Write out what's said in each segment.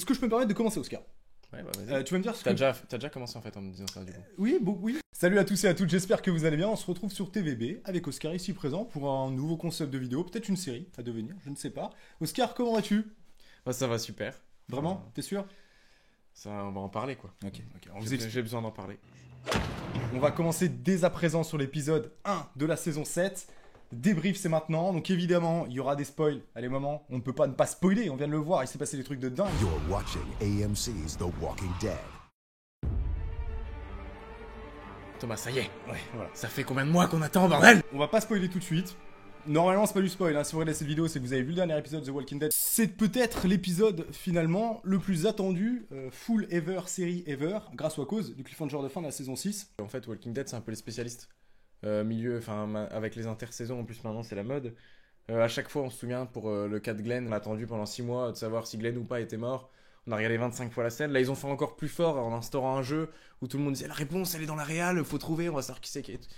est-ce que je peux me permettre de commencer, Oscar? Ouais, bah vas-y. Tu vas me dire ce T'as que... déjà commencé en fait en me disant ça du coup. Oui, oui. Salut à tous et à toutes, j'espère que vous allez bien. On se retrouve sur TVB avec Oscar ici présent pour un nouveau concept de vidéo, peut-être une série à devenir, je ne sais pas. Oscar, comment vas-tu? Bah, ça va super. Vraiment? T'es sûr? Ça, on va en parler quoi. Ok. J'ai besoin d'en parler. On va commencer dès à présent sur l'épisode 1 de la saison 7. Débrief, c'est maintenant. Donc évidemment, il y aura des spoils. Allez, maman, on ne peut pas ne pas spoiler. On vient de le voir, il s'est passé des trucs de dingue. You're watching AMC's The Walking Dead. Thomas, ça y est. Ouais, voilà. Ça fait combien de mois qu'on attend, bordel? On va pas spoiler tout de suite. Normalement, c'est pas du spoil. Hein. Si vous regardez cette vidéo, c'est que vous avez vu le dernier épisode de The Walking Dead. C'est peut-être l'épisode finalement le plus attendu, full ever, série ever, grâce ou à cause du cliffhanger de fin de la saison 6. En fait, Walking Dead, c'est un peu les spécialistes. Avec les intersaisons, en plus maintenant c'est la mode. À chaque fois, on se souvient pour le cas de Glenn, on a attendu pendant 6 mois de savoir si Glenn ou pas était mort. On a regardé 25 fois la scène. Là, ils ont fait encore plus fort en instaurant un jeu où tout le monde disait la réponse, elle est dans la réal, faut trouver, on va savoir qui c'est qui est.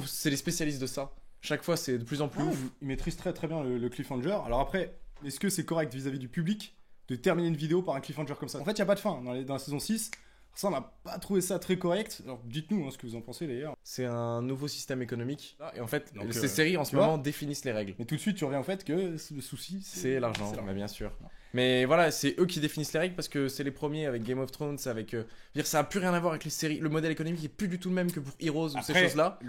C'est les spécialistes de ça. Chaque fois, c'est de plus en plus ouf. Ils maîtrisent très très bien le cliffhanger. Alors après, est-ce que c'est correct vis-à-vis du public de terminer une vidéo par un cliffhanger comme ça? En fait, il n'y a pas de fin dans la saison 6. Ça, on n'a pas trouvé ça très correct. Alors, dites-nous ce que vous en pensez d'ailleurs. C'est un nouveau système économique. Et en fait, Donc, ces séries en ce tu vois, moment définissent les règles. Mais tout de suite, tu reviens au fait que le souci, C'est l'argent, mais bien sûr. Mais voilà, c'est eux qui définissent les règles parce que c'est les premiers avec Game of Thrones, avec... ça n'a plus rien à voir avec les séries. Le modèle économique est plus du tout le même que pour Heroes ou ces choses-là.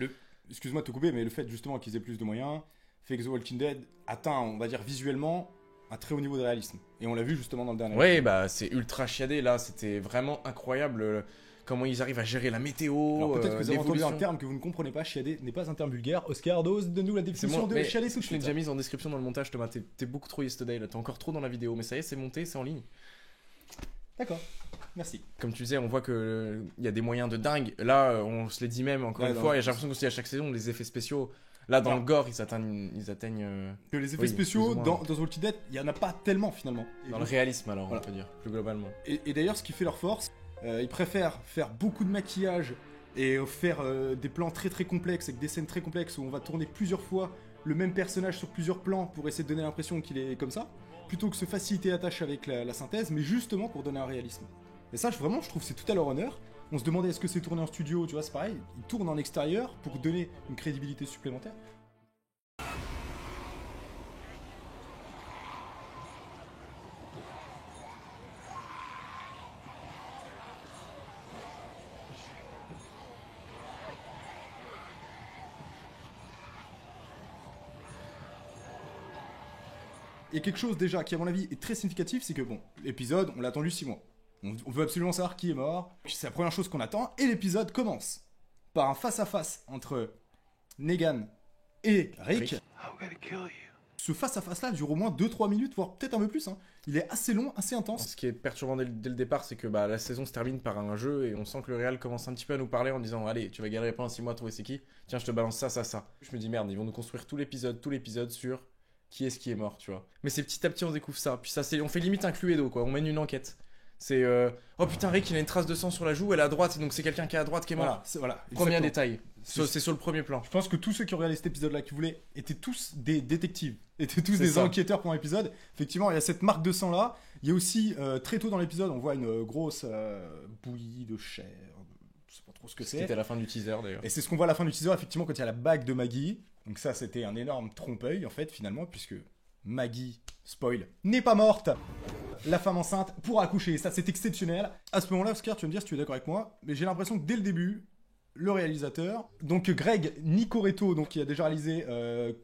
Excuse-moi de te couper, mais le fait justement qu'ils aient plus de moyens fait que The Walking Dead atteint, on va dire visuellement, un très haut niveau de réalisme. Et on l'a vu justement dans le dernier. Ouais, bah c'est ultra chiadé là, c'était vraiment incroyable comment ils arrivent à gérer la météo. Alors peut-être que vous avez entendu un terme que vous ne comprenez pas, chiadé n'est pas un terme vulgaire. Oscar, donne-nous la définition de chiadé sous Je l'ai déjà mise en description dans le montage, Thomas, t'es beaucoup trop yesterday là, t'es encore trop dans la vidéo, mais ça y est, c'est monté, c'est en ligne. D'accord. Merci. Comme tu disais, on voit qu'il y a des moyens de dingue. Là, on se les dit même encore une fois, et j'ai l'impression qu'aussi à chaque saison, les effets spéciaux, là dans le gore, ils atteignent que les effets spéciaux dans The Walking Dead, il n'y en a pas tellement finalement. Dans le réalisme alors, on peut dire, plus globalement. Et d'ailleurs, ce qui fait leur force, ils préfèrent faire beaucoup de maquillage et faire des plans très très complexes, avec des scènes très complexes où on va tourner plusieurs fois le même personnage sur plusieurs plans pour essayer de donner l'impression qu'il est comme ça, plutôt que se faciliter la tâche avec la synthèse, mais justement pour donner un réalisme. Et ça, vraiment, je trouve que c'est tout à leur honneur. On se demandait est-ce que c'est tourné en studio, tu vois, c'est pareil. Ils tournent en extérieur pour donner une crédibilité supplémentaire. Et quelque chose déjà qui, à mon avis, est très significatif, c'est que bon, l'épisode, on l'a attendu 6 mois. On veut absolument savoir qui est mort. C'est la première chose qu'on attend. Et l'épisode commence par un face-à-face entre Negan et Rick. Ce face-à-face-là dure au moins 2-3 minutes, voire peut-être un peu plus. Hein. Il est assez long, assez intense. Ce qui est perturbant dès le départ, c'est que la saison se termine par un jeu et on sent que le réal commence un petit peu à nous parler en disant allez, tu vas galérer pendant 6 mois à trouver c'est qui. Tiens, je te balance ça. Je me dis merde, ils vont nous construire tout l'épisode sur qui est-ce qui est mort, tu vois. Mais c'est petit à petit on découvre ça. Puis ça, on fait limite un Cluedo, quoi. On mène une enquête. C'est oh putain, Rick il a une trace de sang sur la joue, elle est à droite, donc c'est quelqu'un qui est à droite qui est mort. Voilà, Premier détail. C'est sur le premier plan. Je pense que tous ceux qui ont regardé cet épisode-là, qui voulaient, étaient tous des détectives, étaient tous des enquêteurs pour l'épisode. Effectivement, il y a cette marque de sang-là. Il y a aussi, très tôt dans l'épisode, on voit une grosse bouillie de chair. Je sais pas trop ce que c'est. C'était à la fin du teaser d'ailleurs. Et c'est ce qu'on voit à la fin du teaser, effectivement, quand il y a la bague de Maggie. Donc ça, c'était un énorme trompe-œil, en fait, finalement, puisque Maggie, spoil, n'est pas morte. La femme enceinte pour accoucher, ça c'est exceptionnel. À ce moment-là, Oscar, tu vas me dire si tu es d'accord avec moi, mais j'ai l'impression que dès le début, le réalisateur, donc Greg Nicoretto, donc qui a déjà réalisé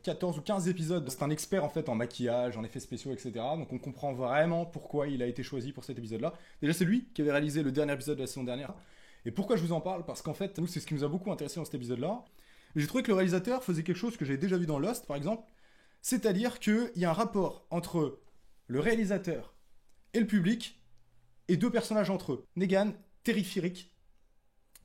14 ou 15 épisodes, c'est un expert en fait en maquillage, en effets spéciaux, etc. Donc on comprend vraiment pourquoi il a été choisi pour cet épisode-là. Déjà c'est lui qui avait réalisé le dernier épisode de la saison dernière. Et pourquoi je vous en parle? Parce qu'en fait, nous c'est ce qui nous a beaucoup intéressé dans cet épisode-là. J'ai trouvé que le réalisateur faisait quelque chose que j'avais déjà vu dans Lost, par exemple. C'est-à-dire qu'il y a un rapport entre le réalisateur et le public, et deux personnages entre eux. Negan, terrifique,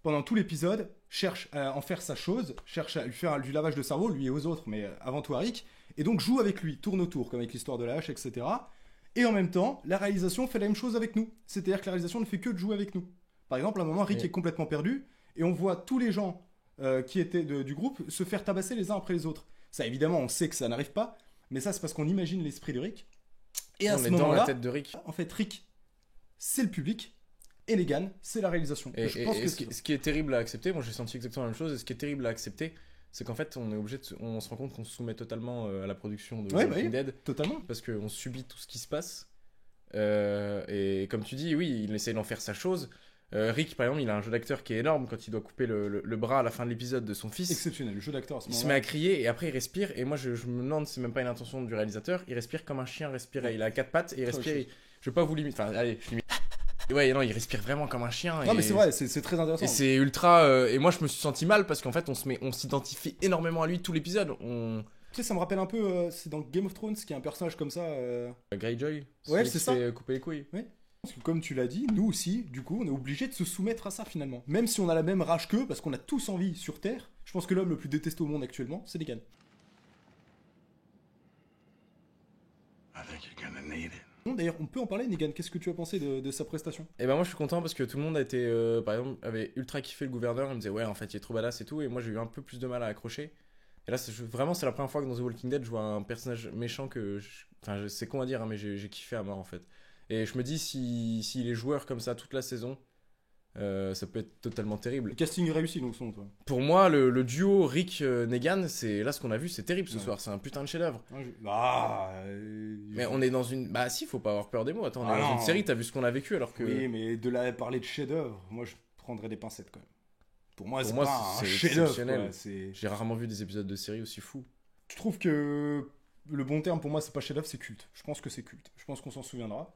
pendant tout l'épisode, cherche à en faire sa chose, cherche à lui faire du lavage de cerveau, lui et aux autres, mais avant tout à Rick, et donc joue avec lui, tourne autour, comme avec l'histoire de la hache, etc. Et en même temps, la réalisation fait la même chose avec nous. C'est-à-dire que la réalisation ne fait que de jouer avec nous. Par exemple, à un moment, Rick est complètement perdu, et on voit tous les gens qui étaient du groupe se faire tabasser les uns après les autres. Ça, évidemment, on sait que ça n'arrive pas, mais ça, c'est parce qu'on imagine l'esprit de Rick. Et à ce moment-là, dans la tête de Rick. En fait, Rick c'est le public, et Negan, c'est la réalisation. Et, je pense et que ce qui est terrible à accepter, moi j'ai senti exactement la même chose, et ce qui est terrible à accepter, c'est qu'en fait on est obligé on se rend compte qu'on se soumet totalement à la production de Ouais, Walking bah oui. Dead, totalement. parce qu'on subit tout ce qui se passe. Et comme tu dis, oui, il essaie d'en faire sa chose. Rick, par exemple, il a un jeu d'acteur qui est énorme quand il doit couper le bras à la fin de l'épisode de son fils. Exceptionnel, le jeu d'acteur à ce Il se moment-là. met à crier et après il respire. Et moi je me demande, c'est même pas une intention du réalisateur. Il respire comme un chien respirait. Il a 4 pattes et il respire. Je vais pas vous limiter. Enfin, allez, je limite. Ouais, non, il respire vraiment comme un chien. Non, et... mais c'est vrai, c'est très intéressant. Et c'est ultra. Et moi, je me suis senti mal parce qu'en fait, on s'identifie énormément à lui tout l'épisode. Tu sais, ça me rappelle un peu, c'est dans Game of Thrones qu'il y a un personnage comme ça. Greyjoy. Ouais, celui c'est qui ça. se fait couper les couilles. Parce que comme tu l'as dit, nous aussi, du coup, on est obligé de se soumettre à ça finalement. Même si on a la même rage qu'eux, parce qu'on a tous envie sur Terre, je pense que l'homme le plus détesté au monde actuellement, c'est Negan. I think you're gonna need it. Bon, d'ailleurs, on peut en parler, Negan. Qu'est-ce que tu as pensé de sa prestation? Et ben moi je suis content parce que tout le monde a été, par exemple, avait ultra kiffé le gouverneur. Il me disait ouais en fait il est trop badass et tout. Et moi j'ai eu un peu plus de mal à accrocher. Et là vraiment c'est la première fois que dans The Walking Dead je vois un personnage méchant enfin c'est con à dire hein, mais j'ai kiffé à mort en fait. Et je me dis s'il est joueur comme ça toute la saison, ça peut être totalement terrible. Le casting est réussi, donc, selon toi. Pour moi le duo Rick-Negan, c'est là ce qu'on a vu, c'est terrible ce Ouais. soir. C'est un putain de chef-d'œuvre. Mais Mais on est dans une... Bah si, faut pas avoir peur des mots. Attends, on est Ah dans non. une série, t'as vu ce qu'on a vécu alors que... Oui, mais de là à parler de chef-d'œuvre, moi je prendrais des pincettes quand même. Pour moi, Pour c'est moi, pas un c'est chef-d'œuvre. exceptionnel. Quoi, c'est- J'ai rarement vu des épisodes de série aussi fous. Je trouve que le bon terme pour moi, c'est pas chef-d'œuvre, c'est culte. Je pense que c'est culte. Je pense qu'on s'en souviendra.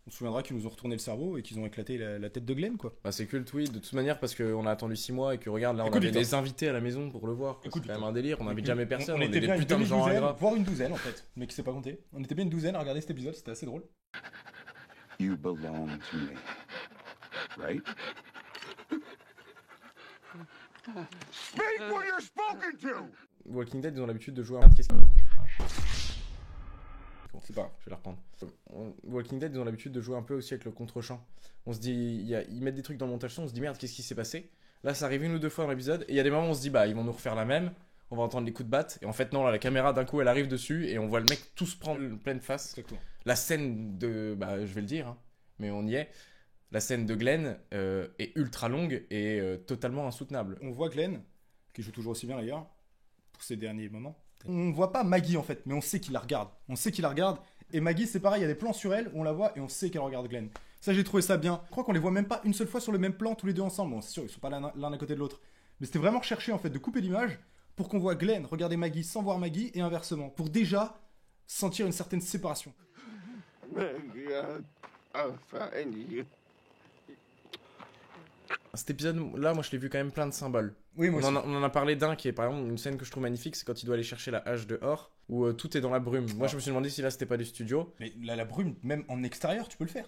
On se souviendra qu'ils nous ont retourné le cerveau et qu'ils ont éclaté la tête de Glenn, quoi. Bah c'est culte, oui, de toute manière, parce qu'on a attendu 6 mois et que regarde, là on Écoute, avait Victor. des invités à la maison pour le voir. quoi. Écoute, C'est quand même Victor. un délire, on n'invite jamais personne, on, était est des bien une putains de gens demi-douzaine, ingrats. voire une douzaine en fait, mais qui s'est pas compté. On était bien une douzaine à regarder cet épisode, c'était assez drôle. You belong to me. Right? Speak when you're spoken to! Walking Dead, ils ont l'habitude de jouer à... Qu'est-ce qu'il- C'est pas grave. Je vais la reprendre. Walking Dead, ils ont l'habitude de jouer un peu aussi avec le contre-champ. On se dit, ils mettent des trucs dans le montage son, on se dit merde, qu'est-ce qui s'est passé? Là, ça arrive une ou deux fois dans l'épisode, et il y a des moments où on se dit, bah, ils vont nous refaire la même, on va entendre les coups de batte, et en fait, non, là, la caméra d'un coup, elle arrive dessus, et on voit le mec tout se prendre pleine face. Exactement. La scène de. Bah, je vais le dire, hein, mais on y est. La scène de Glenn est ultra longue et totalement insoutenable. On voit Glenn, qui joue toujours aussi bien d'ailleurs, pour ses derniers moments. On voit pas Maggie en fait, mais on sait qu'il la regarde. On sait qu'il la regarde. Et Maggie, c'est pareil, il y a des plans sur elle où on la voit et on sait qu'elle regarde Glenn. Ça, j'ai trouvé ça bien. Je crois qu'on les voit même pas une seule fois sur le même plan, tous les deux ensemble. Bon, c'est sûr, ils sont pas l'un à côté de l'autre. Mais c'était vraiment recherché en fait de couper l'image pour qu'on voit Glenn regarder Maggie sans voir Maggie et inversement. Pour déjà sentir une certaine séparation. I'll find you. Cet épisode-là, moi, je l'ai vu quand même plein de symboles. Oui, moi On en a parlé d'un qui est par exemple une scène que je trouve magnifique, c'est quand il doit aller chercher la hache dehors, où tout est dans la brume. Moi, je me suis demandé si là, c'était pas du studio. Mais là, la brume, même en extérieur, tu peux le faire.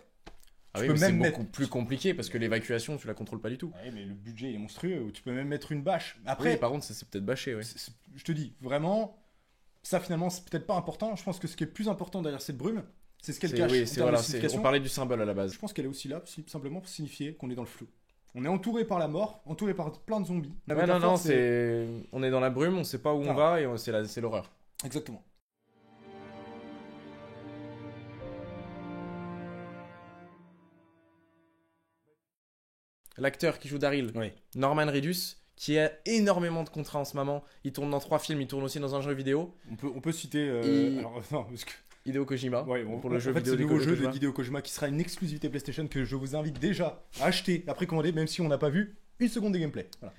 Ah Tu oui, peux mais c'est même beaucoup mettre- plus compliqué parce que l'évacuation, tu la contrôles pas du tout. Ouais, mais le budget il est monstrueux. Tu peux même mettre une bâche. Après, Après, par contre, ça c'est peut-être bâché, ouais. je te dis, vraiment, ça finalement, c'est peut-être pas important. Je pense que ce qui est plus important derrière cette brume, c'est ce qu'elle cache. Oui, en c'est termes de voilà, signification. on parlait du symbole à la base. Je pense qu'elle est aussi là, simplement pour signifier qu'on est dans le flou. On est entouré par la mort, entouré par plein de zombies. La Ouais, non, métaphore, non, on est dans la brume, on sait pas où on Non. va et c'est l'horreur. Exactement. L'acteur qui joue Daryl, Oui. Norman Reedus, qui a énormément de contrats en ce moment. Il tourne dans 3 films, il tourne aussi dans un jeu vidéo. On peut citer. Alors, non, parce que. Hideo Kojima, Ouais, bon, pour le jeu en fait, vidéo c'est le de nouveau jeu Kojima. d'Hideo Kojima qui sera une exclusivité PlayStation que je vous invite déjà à acheter, à précommander, même si on n'a pas vu une seconde de gameplay. Voilà.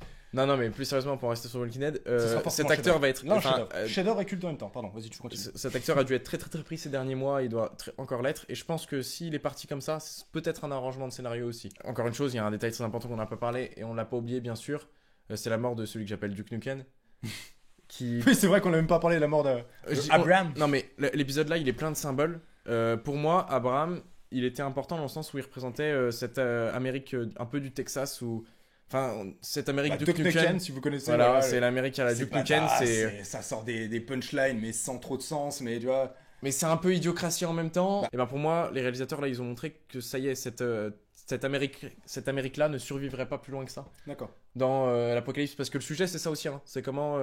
Non, mais plus sérieusement, pour rester sur Walking Dead, Ce sera cet forcément acteur chef-d'œuvre. va être. Non, enfin, chef-d'œuvre. Chef-d'œuvre et culte en même temps. Pardon, vas-y, tu continues. cet acteur a dû être très très très pris ces derniers mois, il doit encore l'être, et je pense que s'il est parti comme ça, c'est peut-être un arrangement de scénario aussi. Encore une chose, il y a un détail très important qu'on n'a pas parlé, et on l'a pas oublié bien sûr, c'est la mort de celui que j'appelle Duke Nukem. Qui... Oui, c'est vrai qu'on n'a même pas parlé de la mort de Je dis- Abraham. Non mais l'épisode là, il est plein de symboles. Pour moi, Abraham, il était important dans le sens où il représentait cette Amérique un peu du Texas, ou... Enfin, cette Amérique Bah, Duke Duke Nukem. Nukem, si vous connaissez. Voilà, c'est l'Amérique à la Duke pas Nukem, bas, c'est... ça sort des punchlines, mais sans trop de sens, mais tu vois. Mais c'est un peu idiocratie en même temps. Et ben pour moi, les réalisateurs là, ils ont montré que ça y est, cette Amérique là ne survivrait pas plus loin que ça D'accord. dans l'Apocalypse, parce que le sujet c'est ça aussi, hein. C'est comment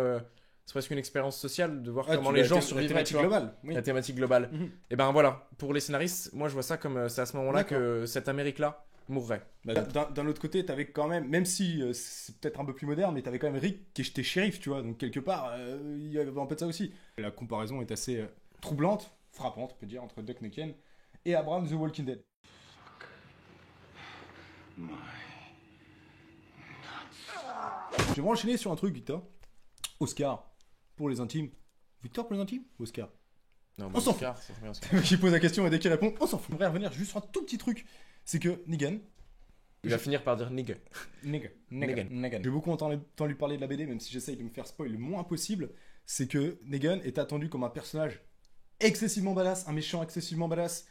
c'est presque une expérience sociale de voir Ah, comment tu- les la gens thé- survivent. la thématique globale. Oui. La thématique globale. Mhm. Et ben voilà, pour les scénaristes, moi je vois ça comme c'est à ce moment-là D'accord. que cette Amérique-là mourrait. Bah, d'un autre côté, t'avais quand même si c'est peut-être un peu plus moderne, mais t'avais quand même Rick qui était shérif, tu vois, donc quelque part, il y avait un peu de ça aussi. La comparaison est assez troublante, frappante, on peut dire, entre Duck Nukem et Abraham The Walking Dead. J'aimerais enchaîner sur un truc, Victor. Oscar, pour les intimes. Victor pour les intimes ou Oscar? Non, On s'en Oscar, c'est très bien, Oscar. Qui pose la question et dès qu'il répond, on s'en fout. J'aimerais revenir juste sur un tout petit truc. C'est que Negan, Il va finir par dire nigga. Negan. J'ai beaucoup entendu parler de la BD, même si j'essaye de me faire spoil le moins possible. C'est que Negan est attendu comme un personnage excessivement badass, un méchant excessivement badass,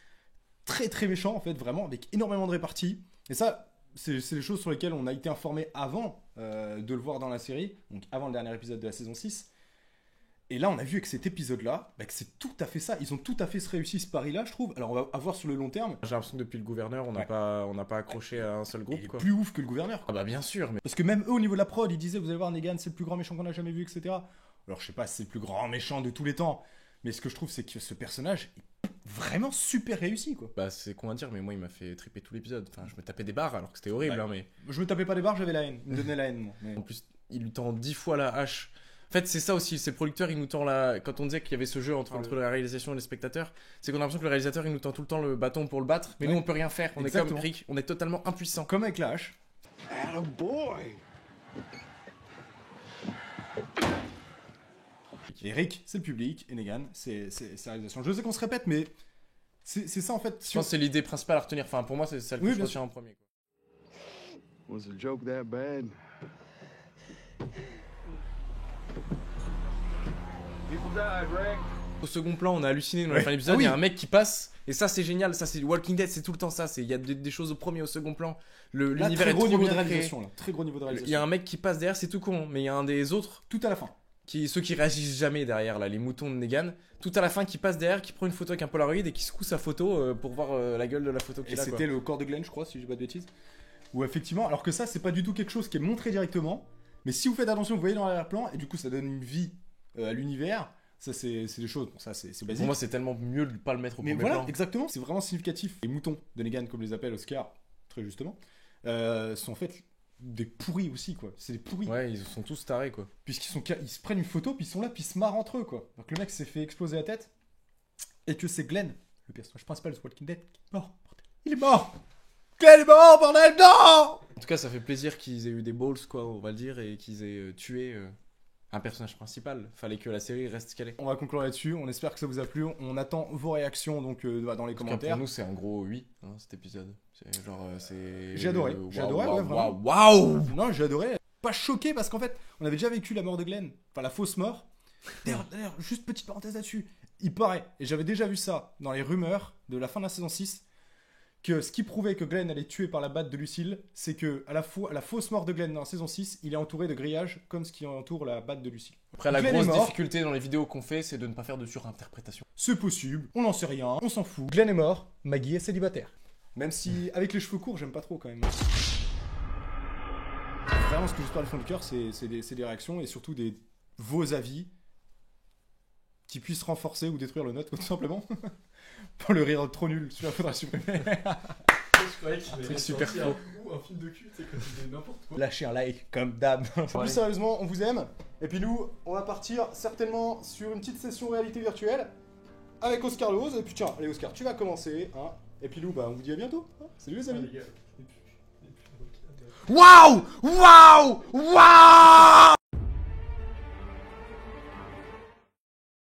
très très méchant en fait, vraiment, avec énormément de réparties. Et ça, c'est les choses sur lesquelles on a été informé avant de le voir dans la série, donc avant le dernier épisode de la saison 6. Et là, on a vu avec cet épisode-là, bah, que c'est tout à fait ça. Ils ont tout à fait réussi ce pari-là, je trouve. Alors, on va voir sur le long terme. J'ai l'impression que depuis le gouverneur, on n'a Ouais. pas accroché à un seul groupe. Il est Quoi. plus ouf que le gouverneur. Ah bah bien sûr, mais Parce que même eux, au niveau de la prod, ils disaient, vous allez voir, Negan, c'est le plus grand méchant qu'on a jamais vu, etc. Alors, je sais pas si c'est le plus grand méchant de tous les temps, mais ce que je trouve, c'est que ce personnage est vraiment super réussi, quoi. bah c'est con à dire, mais moi il m'a fait triper tout l'épisode. Enfin, je me tapais des barres alors que c'était horrible, Ouais. hein, mais Je me tapais pas des barres, j'avais la haine. Il me donnait la haine, moi. Mais... en plus il lui tend 10 fois la hache. En fait, c'est ça aussi, c'est le producteur, il nous tend la. Quand on disait qu'il y avait ce jeu entre la réalisation et les spectateurs, c'est qu'on a l'impression que le réalisateur il nous tend tout le temps le bâton pour le battre, mais Ouais. nous on peut rien faire. On est Exactement. comme Rick, on est totalement impuissant. Comme avec la hache. Attaboy. Et Rick, c'est le public, et Negan, c'est la réalisation. Je sais qu'on se répète, mais c'est ça, en fait. Je pense que c'est l'idée principale à retenir. Enfin, pour moi, c'est celle que Oui, je bien retiens en premier. Quoi. Was the joke that bad? People died, Rick. Au second plan, on a halluciné dans la Ouais. fin de l'épisode. Ah oui. Il y a un mec qui passe, et ça c'est génial. Ça c'est Walking Dead, c'est tout le temps ça. Il y a des choses au premier, au second plan. Là, L'univers très est gros trop niveau de bien créé. réalisation, là. Très gros niveau de Il y a réalisation. un mec qui passe derrière, c'est tout con, mais il y a un des autres, Tout à la fin. ceux qui réagissent jamais derrière, là, les moutons de Negan, tout à la fin qui passe derrière, qui prend une photo avec un Polaroid et qui secoue sa photo pour voir la gueule de la photo Et qu'il a. c'était le corps de Glenn, je crois, si je dis pas de bêtises. Où effectivement, alors que ça, c'est pas du tout quelque chose qui est montré directement. Mais si vous faites attention, vous voyez dans l'arrière-plan, et du coup, ça donne une vie à l'univers. Ça, c'est des choses. Bon, ça, c'est basique. Pour moi, c'est tellement mieux de pas le mettre au Mais premier voilà, plan. exactement, c'est vraiment significatif. Les moutons de Negan, comme les appelle Oscar, très justement, sont en fait des pourris aussi, quoi. C'est des pourris. Ouais, ils sont tous tarés, quoi. Ils se prennent une photo, puis ils sont là, puis ils se marrent entre eux, quoi. Alors que le mec s'est fait exploser la tête, et que c'est Glenn, le personnage principal de The Walking Dead, qui est mort. Bordel. Il est mort. Glenn est mort, bordel, non. En tout cas, ça fait plaisir qu'ils aient eu des balls, quoi, on va le dire, et qu'ils aient tué un personnage principal. Fallait que la série reste ce qu'elle est. On va conclure là-dessus, on espère que ça vous a plu, on attend vos réactions donc dans les En tout cas, commentaires. pour nous, c'est un gros oui, hein, cet épisode. C'est genre, c'est. J'ai adoré, j'ai adoré, ouais, vraiment. Waouh! Non, j'ai adoré. Pas choqué parce qu'en fait, on avait déjà vécu la mort de Glenn, enfin la fausse mort. D'ailleurs, juste petite parenthèse là-dessus. Il paraît, et j'avais déjà vu ça dans les rumeurs de la fin de la saison 6, que ce qui prouvait que Glenn allait tuer par la batte de Lucille, c'est que à la fausse mort de Glenn dans la saison 6, il est entouré de grillages comme ce qui entoure la batte de Lucille. Après, la Glenn grosse est mort. difficulté dans les vidéos qu'on fait, c'est de ne pas faire de surinterprétation. C'est possible, on n'en sait rien, on s'en fout. Glenn est mort, Maggie est célibataire. Même si, avec les cheveux courts, j'aime pas trop quand même. Vraiment, ce que j'espère du fond du cœur, c'est des réactions et surtout vos avis qui puissent renforcer ou détruire le nôtre, tout simplement. Pour le rire trop nul, celui-là faudra supprimer. Un truc super faux. Ou un film de cul, tu sais, quand tu dis n'importe quoi. Lâchez un like, comme d'hab. Plus sérieusement, on vous aime. Et puis nous, on va partir certainement sur une petite session réalité virtuelle avec Oscar Lose. Et puis tiens, allez Oscar, tu vas commencer. Hein. Et puis nous, bah, on vous dit à bientôt. Hein. Salut les Ah, amis. les gars, Waouh! Waouh! Waouh!